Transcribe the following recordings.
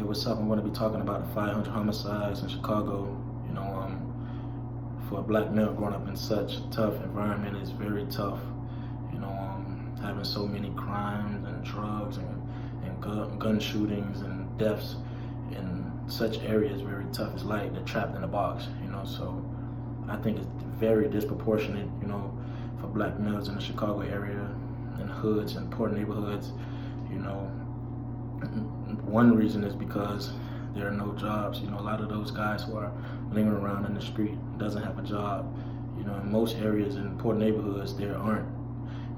Hey, what's up? I'm going to be talking about the 500 homicides in Chicago. You know, for a black male growing up in such a tough environment is very tough. Having so many crimes and drugs and gun shootings and deaths in such areas is very tough. It's like they're trapped in a box. So I think it's very disproportionate. For black males in the Chicago area, in hoods and poor neighborhoods. One reason is because there are no jobs. A lot of those guys who are lingering around in the street doesn't have a job. In most areas in poor neighborhoods, there aren't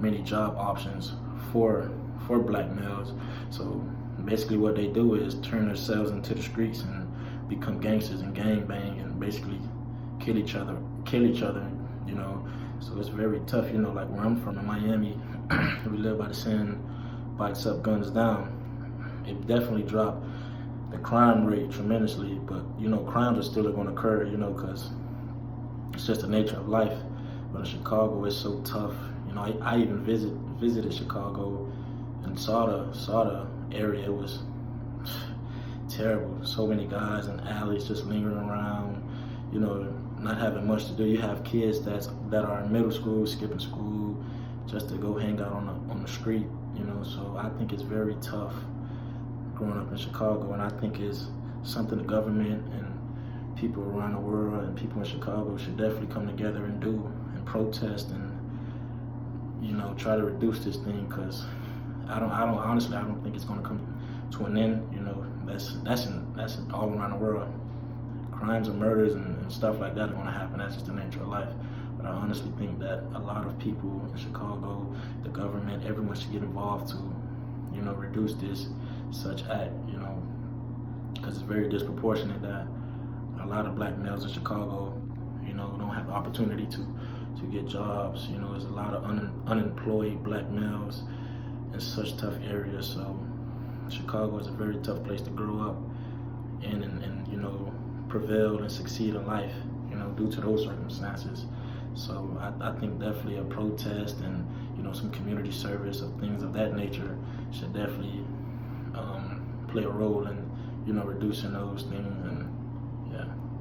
many job options for black males. So basically what they do is turn themselves into the streets and become gangsters and gang bang and basically kill each other. So it's very tough. Like where I'm from in Miami, we live by the saying, bikes up, guns down. It definitely dropped the crime rate tremendously, but crimes are still going to occur, because it's just the nature of life. But in Chicago, it's so tough. I even visited Chicago and saw the area. It was terrible. So many guys in alleys just lingering around, not having much to do. You have kids that are in middle school, skipping school, just to go hang out on the street. So I think it's very tough growing up in Chicago, and I think it's something the government and people around the world and people in Chicago should definitely come together and do and protest and try to reduce this thing, because I don't think it's going to come to an end. That's all around the world. Crimes and murders and stuff like that are going to happen. That's just the nature of life. But I honestly think that a lot of people in Chicago, the government, everyone should get involved to reduce this such act, because it's very disproportionate that a lot of black males in Chicago, don't have the opportunity to get jobs. There's a lot of unemployed black males in such tough areas. So Chicago is a very tough place to grow up in and prevail and succeed in life, due to those circumstances. So I think definitely a protest and some community service or things of that nature should definitely play a role in reducing those things and